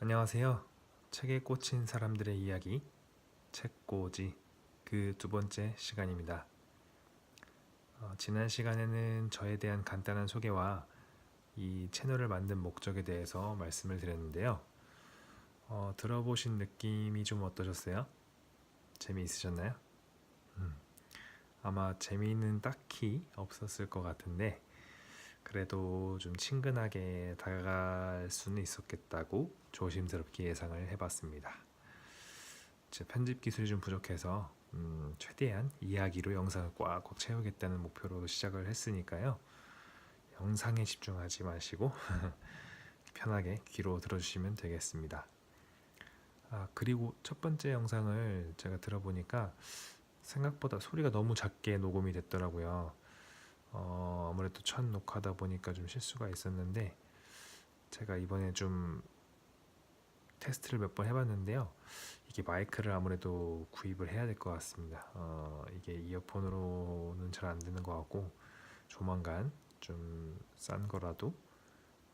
안녕하세요. 책에 꽂힌 사람들의 이야기, 책꽂이 그 두 번째 시간입니다. 지난 시간에는 저에 대한 간단한 소개와 이 채널을 만든 목적에 대해서 말씀을 드렸는데요. 들어보신 느낌이 좀 어떠셨어요? 재미있으셨나요? 아마 재미는 딱히 없었을 것 같은데 그래도 좀 친근하게 다가갈 수는 있었겠다고 조심스럽게 예상을 해봤습니다. 제 편집 기술이 좀 부족해서 최대한 이야기로 영상을 꽉꽉 채우겠다는 목표로 시작을 했으니까요. 영상에 집중하지 마시고 편하게 귀로 들어주시면 되겠습니다. 그리고 첫 번째 영상을 제가 들어보니까 생각보다 소리가 너무 작게 녹음이 됐더라고요. 아무래도 첫 녹화다 보니까 좀 실수가 있었는데 제가 이번에 좀 테스트를 몇 번 해봤는데요. 이게 마이크를 아무래도 구입을 해야 될 것 같습니다. 이게 이어폰으로는 잘 안 되는 것 같고 조만간 좀 싼 거라도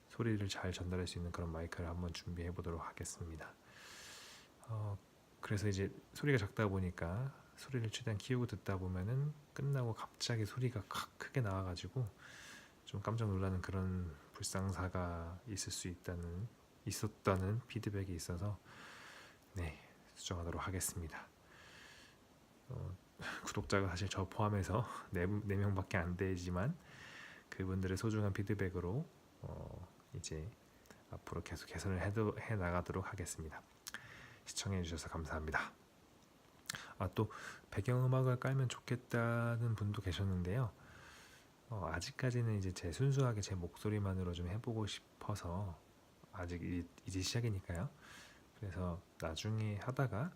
소리를 잘 전달할 수 있는 그런 마이크를 한번 준비해 보도록 하겠습니다. 그래서 이제 소리가 작다 보니까 소리를 최대한 키우고 듣다 보면은 끝나고 갑자기 소리가 확 크게 나와가지고 좀 깜짝 놀라는 그런 불상사가 있었다는 피드백이 있어서 네, 수정하도록 하겠습니다. 구독자가 사실 저 포함해서 4명밖에 안 되지만 그분들의 소중한 피드백으로 이제 앞으로 계속 개선을 해 나가도록 하겠습니다. 시청해 주셔서 감사합니다. 또 배경음악을 깔면 좋겠다는 분도 계셨는데요. 아직까지는 이제 순수하게 제 목소리만으로 좀 해보고 싶어서 아직 이제 시작이니까요. 그래서 나중에 하다가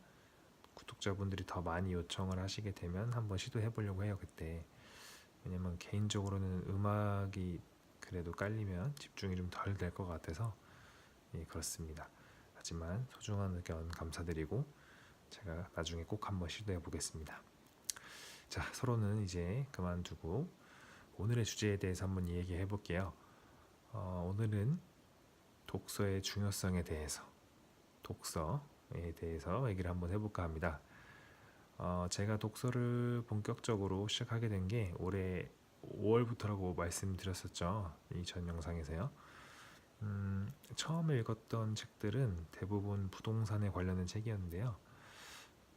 구독자분들이 더 많이 요청을 하시게 되면 한번 시도해 보려고 해요. 그때. 왜냐면 개인적으로는 음악이 그래도 깔리면 집중이 좀 덜 될 것 같아서 그렇습니다. 하지만 소중한 의견 감사드리고 제가 나중에 꼭 한번 시도해 보겠습니다. 자, 서로는 이제 그만두고 오늘의 주제에 대해서 한번 얘기해 볼게요. 오늘은 독서의 중요성에 대해서 독서에 대해서 얘기를 한번 해볼까 합니다. 제가 독서를 본격적으로 시작하게 된 게 올해 5월부터라고 말씀드렸었죠. 이 전 영상에서요. 처음에 읽었던 책들은 대부분 부동산에 관련된 책이었는데요.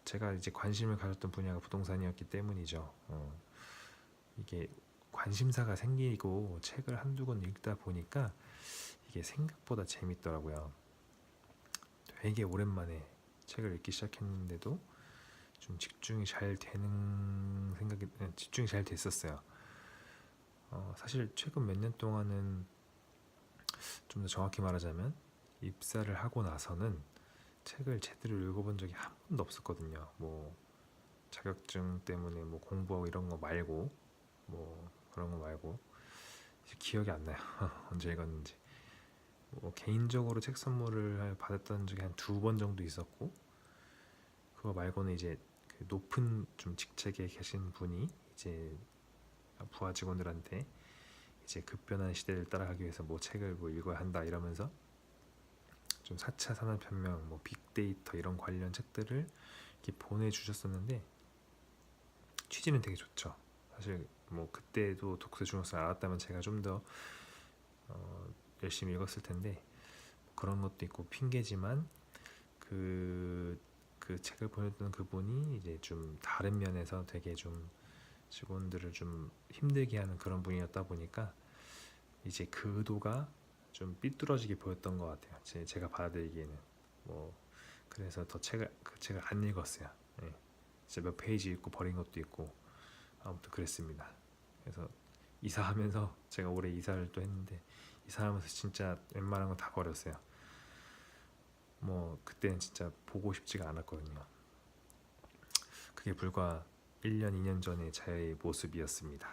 제가 이제 관심을 가졌던 분야가 부동산이었기 때문이죠. 이게 관심사가 생기고 책을 한두 권 읽다 보니까 이게 생각보다 재밌더라고요. 되게 오랜만에 책을 읽기 시작했는데도 좀 집중이 잘 됐었어요. 사실 최근 몇 년 동안은 좀 더 정확히 말하자면 입사를 하고 나서는 책을 제대로 읽어본 적이 한 번도 없었거든요. 뭐 자격증 때문에 뭐 공부하고 이런 거 말고 뭐 그런 거 말고 기억이 안 나요. 언제 읽었는지. 뭐 개인적으로 책 선물을 받았던 적이 한 2번 정도 있었고 그거 말고는 이제 그 높은 좀 직책에 계신 분이 이제 부하 직원들한테 이제 급변한 시대를 따라가기 위해서 뭐 책을 뭐 읽어야 한다 이러면서 좀 4차 산업혁명, 뭐 빅데이터 이런 관련 책들을 이렇게 보내주셨었는데 취지는 되게 좋죠. 사실 뭐 그때도 독서 중요성을 알았다면 제가 좀 더 열심히 읽었을 텐데 그런 것도 있고 핑계지만 그 책을 보냈던 그분이 이제 좀 다른 면에서 되게 좀 직원들을 좀 힘들게 하는 그런 분이었다 보니까 이제 그 의도가 좀 삐뚤어지게 보였던 것 같아요. 제가 받아들이기에는 뭐 그래서 그 책을 안 읽었어요. 예. 진짜 몇 페이지 읽고 버린 것도 있고 아무튼 그랬습니다. 그래서 이사하면서 제가 올해 이사를 또 했는데 이사하면서 진짜 웬만한 거 다 버렸어요. 뭐 그때는 진짜 보고 싶지가 않았거든요. 그게 불과 1년, 2년 전의 제 모습이었습니다.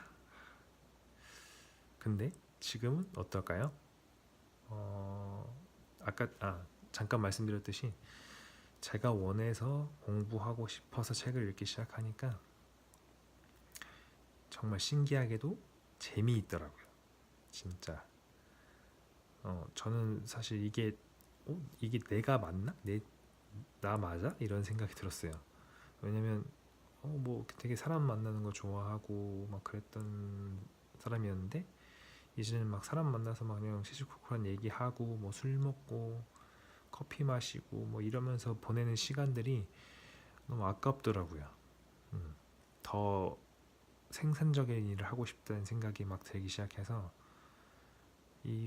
근데 지금은 어떨까요? 아까 잠깐 말씀드렸듯이 제가 원해서 공부하고 싶어서 책을 읽기 시작하니까 정말 신기하게도 재미있더라고요. 진짜. 저는 사실 이게 이게 내가 맞나? 나 맞아? 이런 생각이 들었어요. 왜냐면 뭐 되게 사람 만나는 거 좋아하고 막 그랬던 사람이었는데 이제는 막 사람 만나서 막 그냥 시시콜콜한 얘기하고 뭐 술 먹고 커피 마시고 뭐 이러면서 보내는 시간들이 너무 아깝더라고요. 음, 더 생산적인 일을 하고 싶다는 생각이 막 들기 시작해서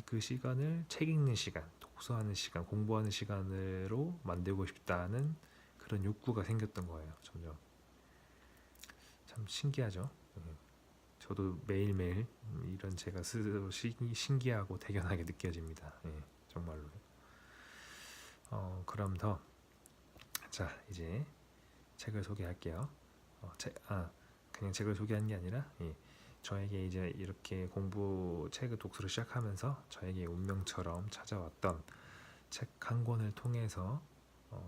그 시간을 책 읽는 시간, 독서하는 시간, 공부하는 시간으로 만들고 싶다는 그런 욕구가 생겼던 거예요. 점점. 참 신기하죠. 저도 매일매일 이런 제가 스스로 신기하고 대견하게 느껴집니다. 정말로. 그럼 자 이제 책을 소개할게요. 그냥 책을 소개하는 게 아니라 저에게 이제 이렇게 책을 독서를 시작하면서 저에게 운명처럼 찾아왔던 책 한 권을 통해서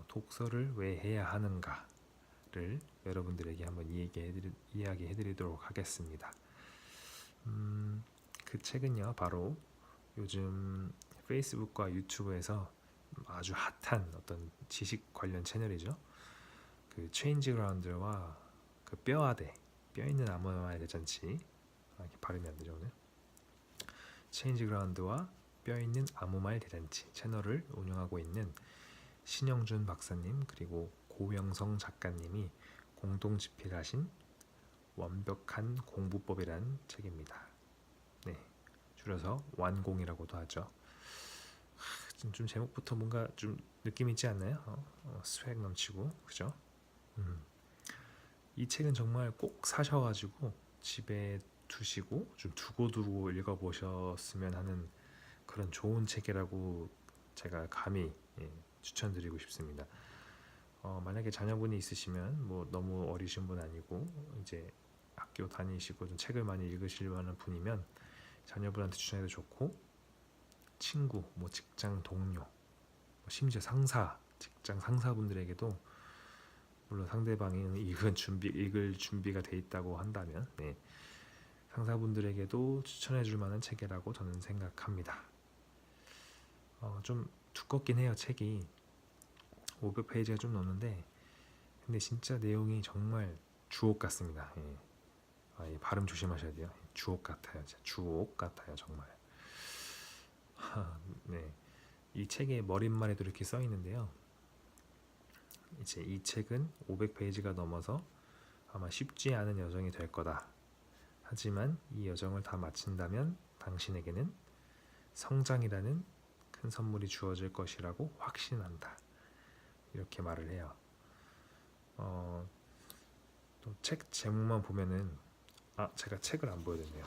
독서를 왜 해야 하는가를 여러분들에게 한번 이야기해드리도록 하겠습니다. 그 책은요 바로 요즘 페이스북과 유튜브에서 아주 핫한 어떤 지식 관련 채널이죠. 그 체인지 그라운드와 그 뼈 있는 아무나의 대잔치, 이렇게 발음이 안 되죠 오늘. 체인지 그라운드와 뼈 있는 아무 말 대잔치 채널을 운영하고 있는 신영준 박사님 그리고 고영성 작가님이 공동 집필하신 완벽한 공부법이란 책입니다. 네, 줄여서 완공이라고도 하죠. 좀 제목부터 뭔가 좀 느낌 있지 않나요? 스웩 넘치고 그죠? 이 책은 정말 꼭 사셔가지고 집에 두시고 좀 두고두고 읽어보셨으면 하는 그런 좋은 책이라고 제가 감히 추천드리고 싶습니다. 만약에 자녀분이 있으시면 뭐 너무 어리신 분 아니고 이제 학교 다니시고 좀 책을 많이 읽으실 만한 분이면 자녀분한테 추천해도 좋고, 친구, 뭐 직장 동료, 심지어 직장 상사분들에게도, 물론 상대방이 읽을 준비가 돼 있다고 한다면 상사분들에게도 추천해줄 만한 책이라고 저는 생각합니다. 좀 두껍긴 해요. 책이 500페이지가 좀 넘는데 근데 진짜 내용이 정말 주옥 같습니다. 이 발음 조심하셔야 돼요. 주옥 같아요. 진짜 주옥 같아요. 정말. 네, 이 책의 머릿말에도 이렇게 써 있는데요. 이제 이 책은 500페이지가 넘어서 아마 쉽지 않은 여정이 될 거다. 하지만 이 여정을 다 마친다면 당신에게는 성장이라는 큰 선물이 주어질 것이라고 확신한다. 이렇게 말을 해요. 또 책 제목만 보면은 제가 책을 안 보여드렸네요.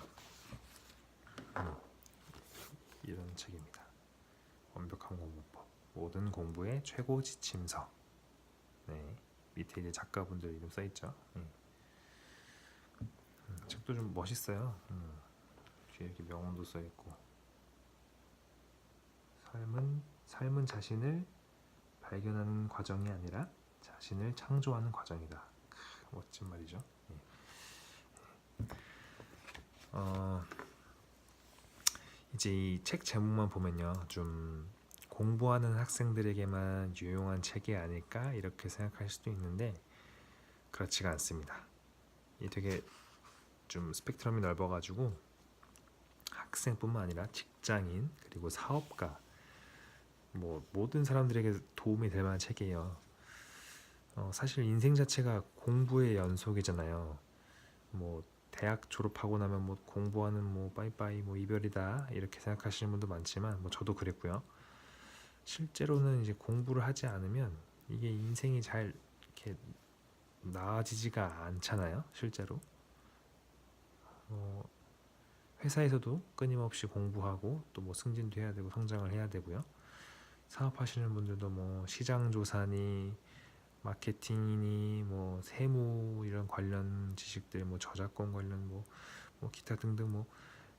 이런 책입니다. 완벽한 공부법, 모든 공부의 최고 지침서. 네, 밑에 이제 작가분들 이름 써있죠. 책도 좀 멋있어요. 뒤에 이렇게 명언도 써있고, 삶은 자신을 발견하는 과정이 아니라 자신을 창조하는 과정이다. 멋진 말이죠. 이제 이 책 제목만 보면요, 좀 공부하는 학생들에게만 유용한 책이 아닐까 이렇게 생각할 수도 있는데 그렇지가 않습니다. 이 되게 좀 스펙트럼이 넓어가지고 학생뿐만 아니라 직장인 그리고 사업가, 뭐 모든 사람들에게 도움이 될 만한 책이에요. 사실 인생 자체가 공부의 연속이잖아요. 뭐 대학 졸업하고 나면 뭐 공부하는 뭐 빠이빠이 뭐 이별이다 이렇게 생각하시는 분도 많지만 뭐 저도 그랬고요. 실제로는 이제 공부를 하지 않으면 이게 인생이 잘 이렇게 나아지지가 않잖아요. 실제로 회사에서도 끊임없이 공부하고 또 뭐 승진도 해야 되고 성장을 해야 되고요. 사업하시는 분들도 뭐 시장 조사니 마케팅이니 뭐 세무 이런 관련 지식들, 뭐 저작권 관련 뭐 기타 등등 뭐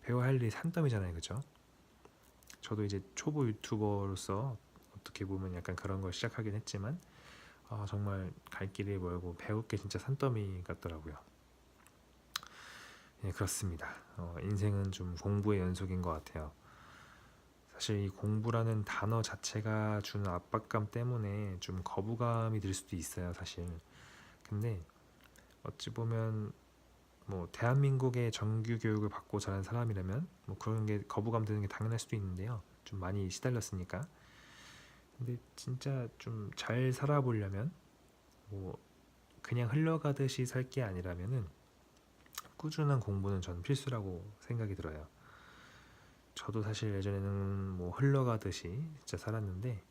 배워야 할 일이 산더미잖아요. 그죠? 저도 이제 초보 유튜버로서 어떻게 보면 약간 그런 걸 시작하긴 했지만 정말 갈 길이 멀고 배울 게 진짜 산더미 같더라고요. 그렇습니다. 인생은 좀 공부의 연속인 것 같아요. 사실 이 공부라는 단어 자체가 주는 압박감 때문에 좀 거부감이 들 수도 있어요, 사실. 근데 어찌 보면 뭐 대한민국의 정규 교육을 받고 자란 사람이라면 뭐 그런 게 거부감 드는 게 당연할 수도 있는데요. 좀 많이 시달렸으니까. 근데 진짜 좀 잘 살아보려면 뭐 그냥 흘러가듯이 살 게 아니라면은 꾸준한 공부는 전 필수라고 생각이 들어요. 저도 사실 예전에는 뭐 흘러가듯이 진짜 살았는데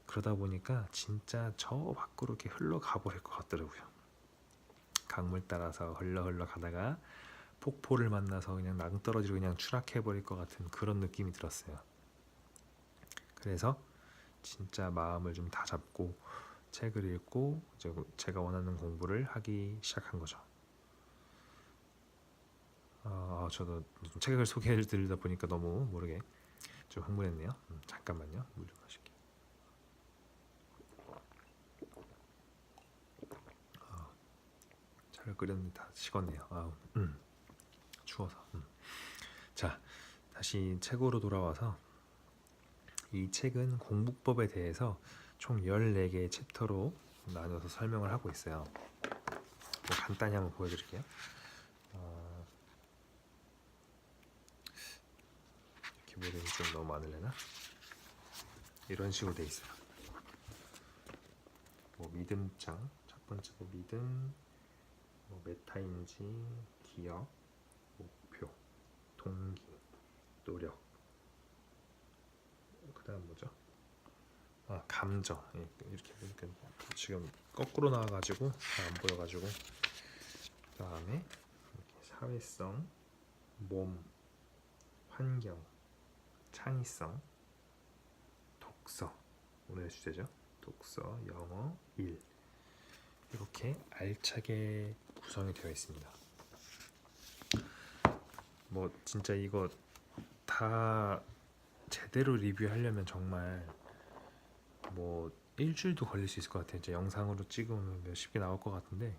그러다 보니까 진짜 저 밖으로 이렇게 흘러가 버릴 것 같더라고요. 강물 따라서 흘러 가다가 폭포를 만나서 그냥 낭떠러지로 그냥 추락해 버릴 것 같은 그런 느낌이 들었어요. 그래서 진짜 마음을 좀 다잡고 책을 읽고 이제 제가 원하는 공부를 하기 시작한 거죠. 저도 책을 소개해 드리다 보니까 너무 모르게 좀 흥분했네요. 잠깐만요. 물 좀 마실게요. 차를 끓였는데 다 식었네요. 추워서. 자, 다시 책으로 돌아와서 이 책은 공부법에 대해서 총 14개의 챕터로 나눠서 설명을 하고 있어요. 뭐 간단히 한번 보여드릴게요. 기본이 좀 너무 많으려나? 이런 식으로 돼 있어요. 뭐 믿음장, 첫 번째로 믿음, 뭐 메타인지, 기억, 목표, 동기, 노력. 그다음 뭐죠? 감정. 이렇게 보니까 지금 거꾸로 나와가지고 잘 안 보여가지고. 그다음에 사회성, 몸, 환경, 창의성, 독서. 오늘의 주제죠. 독서, 영어, 일. 이렇게 알차게 구성이 되어 있습니다. 뭐 진짜 이거 다 제대로 리뷰하려면 정말 뭐 일주일도 걸릴 수 있을 것 같아요. 이제 영상으로 찍으면 몇십 개 나올 것 같은데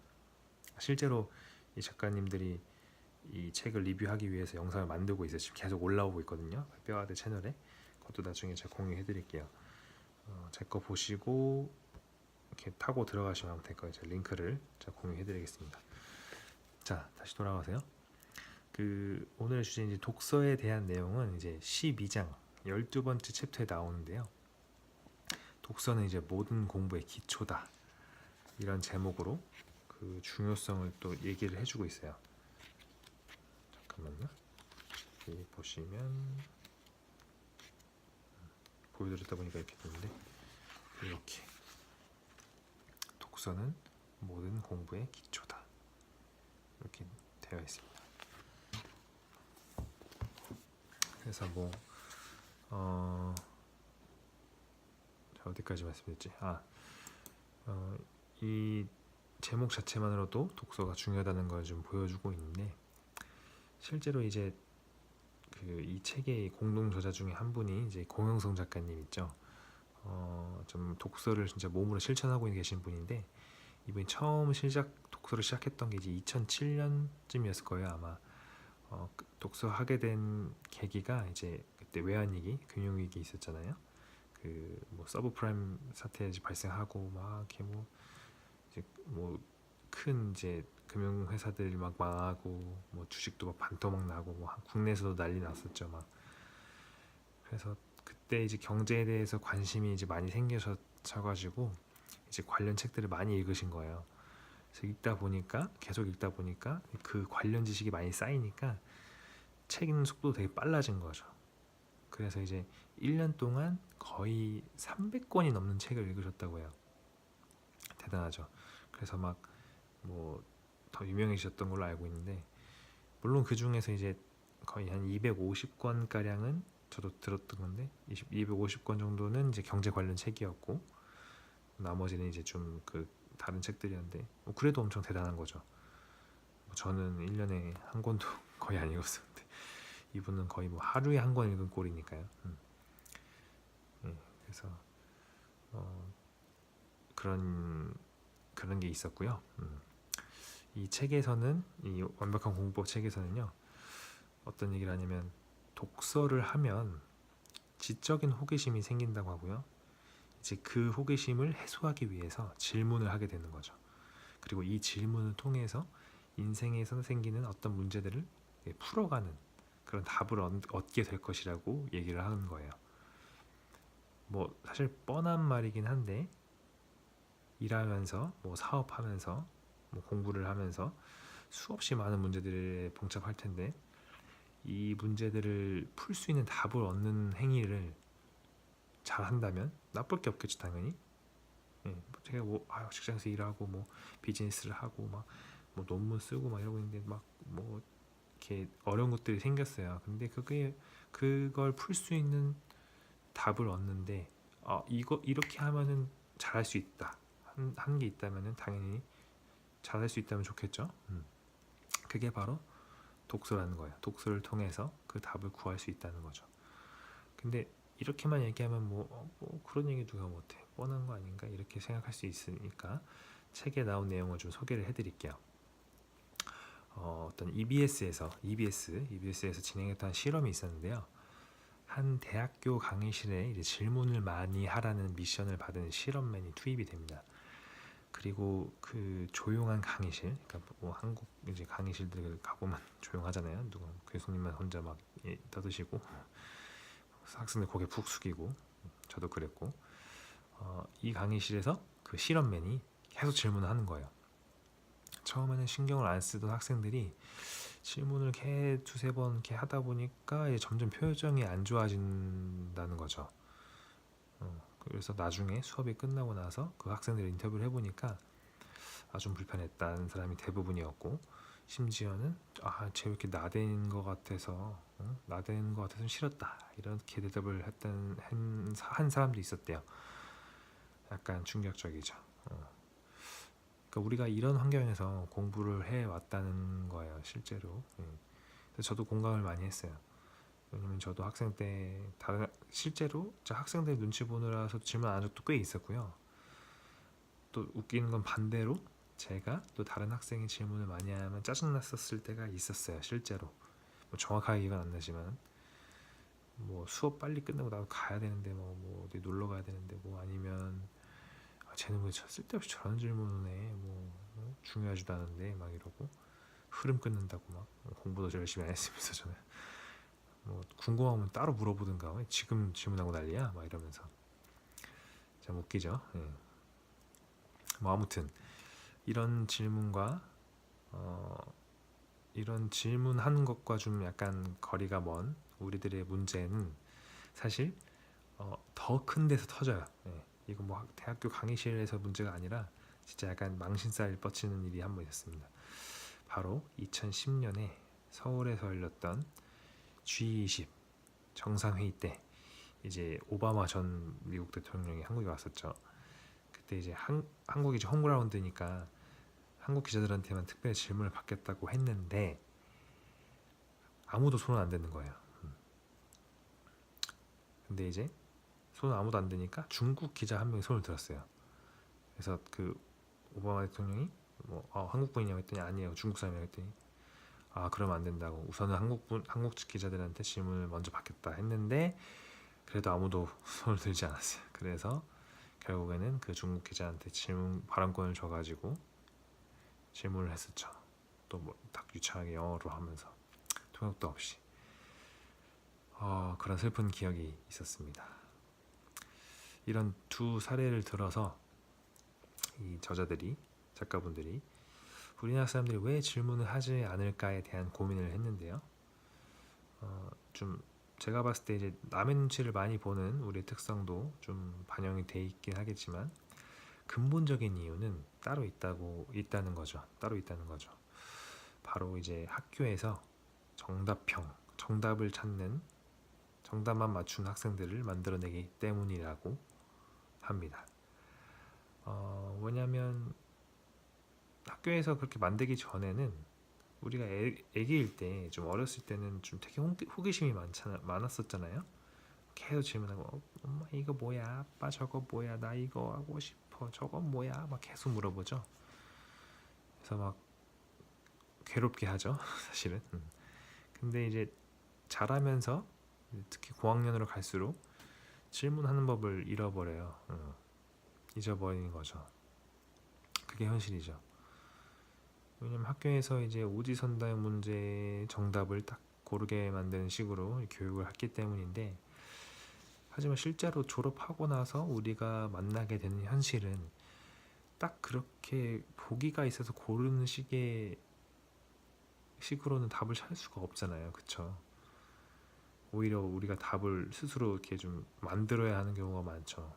실제로 이 작가님들이 이 책을 리뷰하기 위해서 영상을 만들고 있어요. 지금 계속 올라오고 있거든요. 뼈아대 채널에. 그것도 나중에 제가 공유해 드릴게요. 제 거 보시고 이렇게 타고 들어가시면 될 거예요. 제가 링크를 제가 공유해 드리겠습니다. 자, 다시 돌아가세요. 오늘의 주제 이제 독서에 대한 내용은 이제 12장 12번째 챕터에 나오는데요. 독서는 이제 모든 공부의 기초다. 이런 제목으로 그 중요성을 또 얘기를 해주고 있어요. 잠깐만요. 여기 보시면 보여드렸다 보니까 이렇게 되는데 이렇게 독서는 모든 공부의 기초다. 이렇게 되어 있습니다. 그래서 뭐 어디까지 말씀드렸지? 이 제목 자체만으로도 독서가 중요하다는 걸 좀 보여주고 있는데 실제로 이제 이 책의 공동 저자 중에 한 분이 이제 공영성 작가님 있죠. 좀 독서를 진짜 몸으로 실천하고 계신 분인데 이분이 처음 독서를 시작했던 게 이제 2007년쯤이었을 거예요 아마. 독서하게 된 계기가 이제 그때 외환위기, 금융위기 있었잖아요. 뭐 서브프라임 사태 발생하고 막 이렇게 큰 이제 금융회사들이 막 망하고 뭐 주식도 막 반토막 나고 뭐 국내에서도 난리 났었죠 막. 그래서 그때 이제 경제에 대해서 관심이 이제 많이 생기셔가지고 이제 관련 책들을 많이 읽으신 거예요. 그래서 계속 읽다 보니까 그 관련 지식이 많이 쌓이니까 책 읽는 속도도 되게 빨라진 거죠. 그래서 이제 1년 동안 거의 300권이 넘는 책을 읽으셨다고 해요. 대단하죠. 그래서 막 뭐 더 유명해지셨던 걸로 알고 있는데 물론 그 중에서 이제 거의 한 250권 가량은 저도 들었던 건데 250권 정도는 이제 경제 관련 책이었고 나머지는 이제 좀 다른 책들이었는데 그래도 엄청 대단한 거죠. 저는 1년에 한 권도 거의 안 읽었었는데 이분은 거의 뭐 하루에 한 권 읽은 꼴이니까요. 그래서 그런 게 있었고요. 이 책에서는 이 완벽한 공부법 책에서는요 어떤 얘기를 하냐면 독서를 하면 지적인 호기심이 생긴다고 하고요. 이제 그 호기심을 해소하기 위해서 질문을 하게 되는 거죠. 그리고 이 질문을 통해서 인생에서 생기는 어떤 문제들을 풀어가는 그런 답을 얻게 될 것이라고 얘기를 하는 거예요. 뭐 사실 뻔한 말이긴 한데 일하면서 뭐 사업하면서 뭐 공부를 하면서 수없이 많은 문제들에 봉착할 텐데 이 문제들을 풀 수 있는 답을 얻는 행위를 잘 한다면 나쁠 게 없겠죠, 당연히. 예, 제가 뭐 직장에서 일하고 뭐 비즈니스를 하고 막 뭐 논문 쓰고 막 이러고 있는데 막 뭐 이렇게 어려운 것들이 생겼어요. 근데 그걸 풀 수 있는 답을 얻는데 이거 이렇게 하면은 잘할 수 있다. 한 게 있다면은 당연히 잘할 수 있다면 좋겠죠. 그게 바로 독서라는 거예요. 독서를 통해서 그 답을 구할 수 있다는 거죠. 근데 이렇게만 얘기하면 뭐 그런 얘기 누가 못해, 뻔한 거 아닌가 이렇게 생각할 수 있으니까 책에 나온 내용을 좀 소개를 해드릴게요. 어떤 EBS에서 진행했던 실험이 있었는데요. 한 대학교 강의실에 이제 질문을 많이 하라는 미션을 받은 실험맨이 투입이 됩니다. 그리고 그 조용한 강의실, 그러니까 뭐 한국 이제 강의실들 가보면 조용하잖아요. 누가 교수님만 혼자 막 떠드시고 학생들 고개 푹 숙이고 저도 그랬고 이 강의실에서 그 실험맨이 계속 질문을 하는 거예요. 처음에는 신경을 안 쓰던 학생들이 질문을 이렇게 두세 번 이렇게 하다 보니까 점점 표정이 안 좋아진다는 거죠. 그래서 나중에 수업이 끝나고 나서 그 학생들 인터뷰를 해보니까 좀 불편했다는 사람이 대부분이었고, 심지어는 쟤 왜 이렇게 나대는 것 같아서 나대는 것 같아서 싫었다 이렇게 대답을 했던 한 사람도 있었대요. 약간 충격적이죠. 그러니까 우리가 이런 환경에서 공부를 해왔다는 거예요, 실제로. 저도 공감을 많이 했어요. 왜냐면 저도 학생 때 실제로 학생들 눈치 보느라서 질문 안 한 적도 꽤 있었고요. 또 웃기는 건 반대로 제가 또 다른 학생이 질문을 많이 하면 짜증났었을 때가 있었어요, 실제로. 뭐 정확하게 기억은 안 나지만 뭐 수업 빨리 끝나고 나도 가야 되는데 뭐 어디 놀러 가야 되는데 뭐 아니면 쟤는 왜 쓸데없이 저런 질문을 해, 중요하지도 않은데 막 이러고 흐름 끊는다고 막 공부도 열심히 안 했으면서 저는 뭐 궁금하면 따로 물어보든가 왜 지금 질문하고 난리야 막 이러면서 참 웃기죠. 뭐 아무튼 이런 질문과 이런 질문하는 것과 좀 약간 거리가 먼 우리들의 문제는 사실 더 큰 데서 터져요. 이거 뭐 대학교 강의실에서 문제가 아니라 진짜 약간 망신살 뻗치는 일이 한 번 있었습니다. 바로 2010년에 서울에서 열렸던 G20 정상회의 때 이제 오바마 전 미국 대통령이 한국에 왔었죠. 그때 이제 한국이 이제 홈그라운드니까 한국 기자들한테만 특별히 질문을 받겠다고 했는데 아무도 손을 안 대는 거예요. 근데 이제 손을 아무도 안 대니까 중국 기자 한 명이 손을 들었어요. 그래서 그 오바마 대통령이 한국 분이냐고 했더니 아니에요, 중국 사람이라고 했더니 그러면 안 된다고, 우선은 한국 기자들한테 질문을 먼저 받겠다 했는데 그래도 아무도 손을 들지 않았어요. 그래서 결국에는 그 중국 기자한테 질문 발언권을 줘가지고 질문을 했었죠. 또 뭐 딱 유창하게 영어로 하면서 통역도 없이 그런 슬픈 기억이 있었습니다. 이런 두 사례를 들어서 이 작가분들이 우리나라 사람들이 왜 질문을 하지 않을까에 대한 고민을 했는데요. 좀 제가 봤을 때 이제 남의 눈치를 많이 보는 우리의 특성도 좀 반영이 돼 있긴 하겠지만 근본적인 이유는 있다는 거죠. 바로 이제 학교에서 정답을 찾는, 정답만 맞춘 학생들을 만들어내기 때문이라고 합니다. 왜냐하면 학교에서 그렇게 만들기 전에는 우리가 애기일 때, 좀 어렸을 때는 좀 되게 호기심이 많았었잖아요. 계속 질문하고 엄마 이거 뭐야, 아빠 저거 뭐야, 나 이거 하고 싶어, 저거 뭐야, 막 계속 물어보죠. 그래서 막 괴롭게 하죠 사실은. 근데 이제 자라면서 특히 고학년으로 갈수록 질문하는 법을 잃어버려요. 잊어버리는 거죠. 그게 현실이죠. 왜냐면 학교에서 이제 오지선다형 문제 정답을 딱 고르게 만드는 식으로 교육을 했기 때문인데, 하지만 실제로 졸업하고 나서 우리가 만나게 되는 현실은 딱 그렇게 보기가 있어서 고르는 식으로는 답을 찾을 수가 없잖아요. 그쵸? 오히려 우리가 답을 스스로 이렇게 좀 만들어야 하는 경우가 많죠.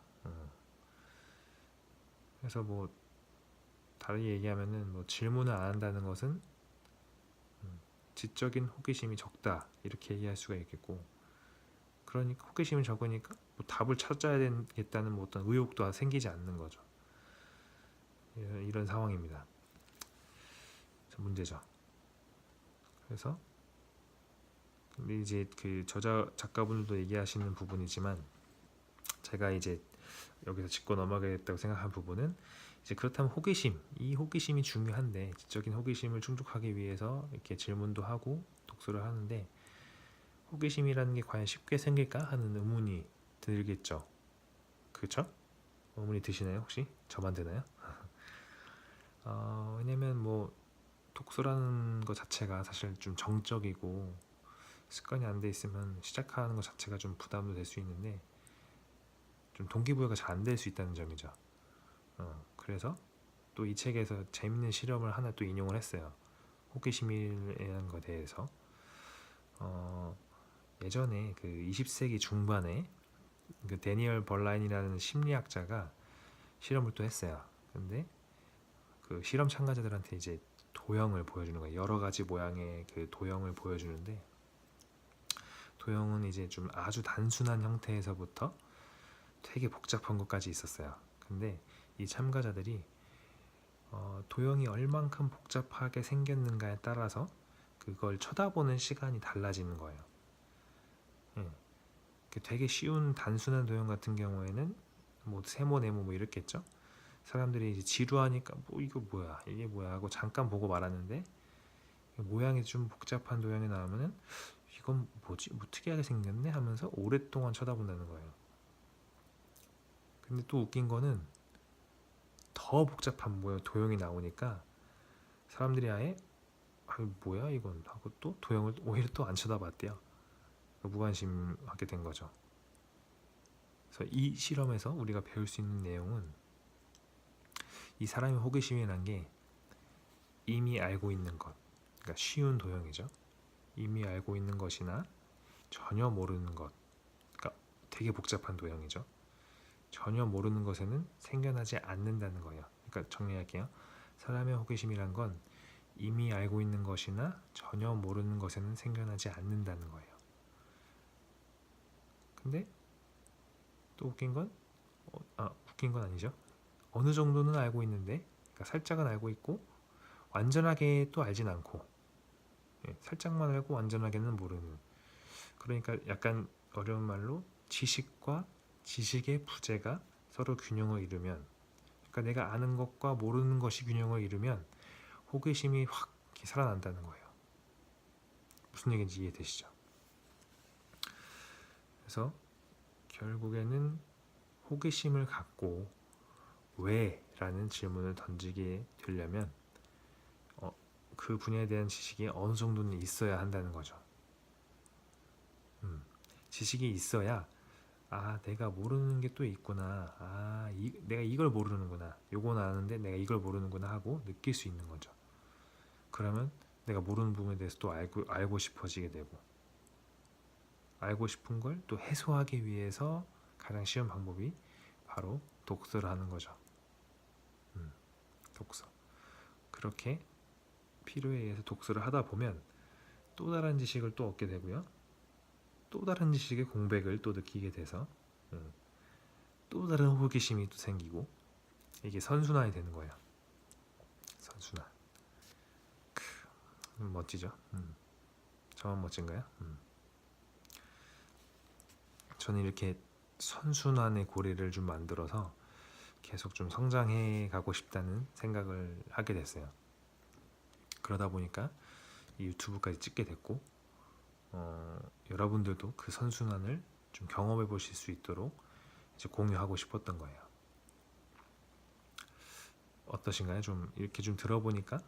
그래서 뭐 다르게 얘기하면은 뭐 질문을 안 한다는 것은 지적인 호기심이 적다 이렇게 얘기할 수가 있겠고, 그러니까 호기심이 적으니까 뭐 답을 찾아야 되겠다는 뭐 어떤 의욕도 생기지 않는 거죠. 이런 상황입니다. 문제죠. 그래서 이제 그 작가분들도 얘기하시는 부분이지만, 제가 이제 여기서 짚고 넘어가겠다고 생각한 부분은, 이제 그렇다면 이 호기심이 중요한데, 지적인 호기심을 충족하기 위해서 이렇게 질문도 하고 독서를 하는데, 호기심이라는 게 과연 쉽게 생길까 하는 의문이 들겠죠. 그렇죠? 의문이 드시나요? 혹시? 저만 드나요? 왜냐면 뭐 독서라는 것 자체가 사실 좀 정적이고 습관이 안 돼 있으면 시작하는 것 자체가 좀 부담도 될 수 있는데, 좀 동기부여가 잘 안 될 수 있다는 점이죠. 그래서 또 이 책에서 재밌는 실험을 하나 또 인용을 했어요. 호기심이라는 것에 대해서. 예전에 그 20세기 중반에 그 데니얼 벌라인이라는 심리학자가 실험을 또 했어요. 근데 그 실험 참가자들한테 이제 도형을 보여주는 거예요. 여러 가지 모양의 그 도형을 보여주는데, 도형은 이제 좀 아주 단순한 형태에서부터 되게 복잡한 것까지 있었어요. 근데 이 참가자들이 도형이 얼만큼 복잡하게 생겼는가에 따라서 그걸 쳐다보는 시간이 달라지는 거예요. 되게 쉬운 단순한 도형 같은 경우에는 뭐 세모 네모 뭐 이렇겠죠. 사람들이 이제 지루하니까 뭐 이거 뭐야 이게 뭐야 하고 잠깐 보고 말았는데, 모양이 좀 복잡한 도형이 나오면은 이건 뭐지 뭐 특이하게 생겼네 하면서 오랫동안 쳐다본다는 거예요. 근데 또 웃긴 거는 더 복잡한 도형이 나오니까 사람들이 아예 뭐야 이건 하고 또 도형을 오히려 또 안 쳐다봤대요. 무관심하게 된 거죠. 그래서 이 실험에서 우리가 배울 수 있는 내용은, 이 사람의 호기심이라는 게 이미 알고 있는 것, 그러니까 쉬운 도형이죠. 이미 알고 있는 것이나 전혀 모르는 것, 그러니까 되게 복잡한 도형이죠. 전혀 모르는 것에는 생겨나지 않는다는 거예요. 그러니까 정리할게요. 사람의 호기심이란 건 이미 알고 있는 것이나 전혀 모르는 것에는 생겨나지 않는다는 거예요. 근데 또 웃긴 건 웃긴 건 아니죠. 어느 정도는 알고 있는데, 그러니까 살짝은 알고 있고 완전하게 또 알진 않고, 살짝만 알고 완전하게는 모르는. 그러니까 약간 어려운 말로 지식과 지식의 부재가 서로 균형을 이루면, 그러니까 내가 아는 것과 모르는 것이 균형을 이루면 호기심이 확 살아난다는 거예요. 무슨 얘기인지 이해되시죠? 그래서 결국에는 호기심을 갖고 왜? 라는 질문을 던지게 되려면 그 분야에 대한 지식이 어느 정도는 있어야 한다는 거죠. 지식이 있어야 내가 모르는 게 또 있구나, 내가 이걸 모르는구나, 요건 아는데 내가 이걸 모르는구나 하고 느낄 수 있는 거죠. 그러면 내가 모르는 부분에 대해서 또 알고 싶어지게 되고, 알고 싶은 걸 또 해소하기 위해서 가장 쉬운 방법이 바로 독서를 하는 거죠. 독서. 그렇게 필요에 의해서 독서를 하다 보면 또 다른 지식을 또 얻게 되고요. 또 다른 지식의 공백을 또 느끼게 돼서 또 다른 호기심이 또 생기고, 이게 선순환이 되는 거예요. 선순환. 멋지죠? 저만 멋진가요? 저는 이렇게 선순환의 고리를 좀 만들어서 계속 좀 성장해 가고 싶다는 생각을 하게 됐어요. 그러다 보니까 이 유튜브까지 찍게 됐고, 여러분들도 그 선순환을 좀 경험해 보실 수 있도록 이제 공유하고 싶었던 거예요. 어떠신가요? 좀 이렇게 좀 들어보니까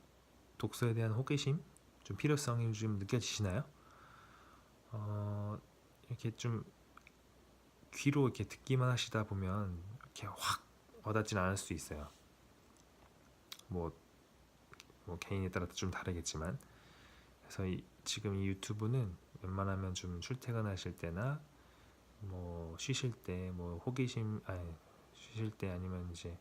독서에 대한 호기심, 좀 필요성이 좀 느껴지시나요? 이렇게 좀 귀로 이렇게 듣기만 하시다 보면 이렇게 확 와닿진 않을 수 있어요. 뭐 개인에 따라 좀 다르겠지만, 그래서 지금 이 유튜브는 웬만하면 좀 출퇴근하실 때나 뭐 쉬실 때, 뭐 호기심 아니 쉬실 때 아니면 이제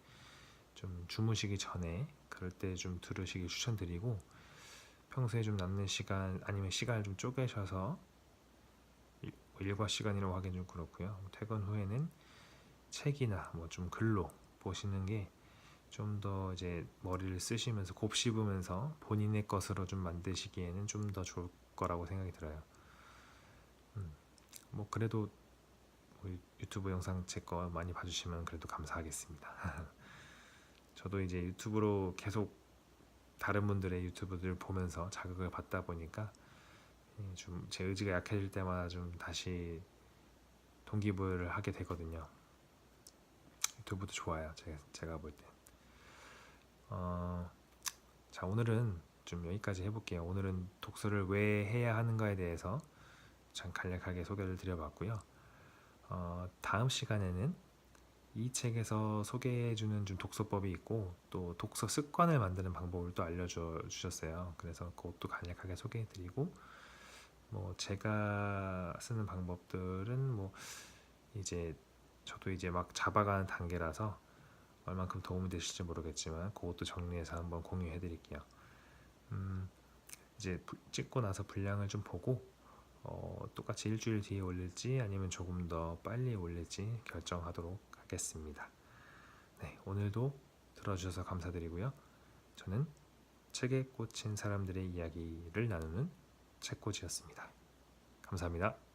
좀 주무시기 전에 그럴 때 좀 들으시길 추천드리고, 평소에 좀 남는 시간 아니면 시간을 좀 쪼개셔서 일과 시간이라고 하긴 좀 그렇고요. 퇴근 후에는 책이나 뭐 좀 글로 보시는 게 좀 더 이제 머리를 쓰시면서 곱씹으면서 본인의 것으로 좀 만드시기에는 좀 더 좋을 거라고 생각이 들어요. 뭐 그래도 뭐 유튜브 영상 제 거 많이 봐주시면 그래도 감사하겠습니다. 저도 이제 유튜브로 계속 다른 분들의 유튜브들 보면서 자극을 받다 보니까 좀 제 의지가 약해질 때마다 좀 다시 동기부여를 하게 되거든요. 유튜브도 좋아요. 제가 볼 때. 자, 오늘은 좀 여기까지 해볼게요. 오늘은 독서를 왜 해야 하는가에 대해서 참 간략하게 소개를 드려봤고요. 다음 시간에는 이 책에서 소개해주는 좀 독서법이 있고, 또 독서 습관을 만드는 방법을 또 알려주셨어요. 그래서 그것도 간략하게 소개해드리고, 뭐 제가 쓰는 방법들은 뭐 이제 저도 이제 막 잡아가는 단계라서 얼만큼 도움이 되실지 모르겠지만 그것도 정리해서 한번 공유해드릴게요. 이제 찍고 나서 분량을 좀 보고 똑같이 일주일 뒤에 올릴지 아니면 조금 더 빨리 올릴지 결정하도록 하겠습니다. 네, 오늘도 들어주셔서 감사드리고요. 저는 책에 꽂힌 사람들의 이야기를 나누는 책꽂이였습니다. 감사합니다.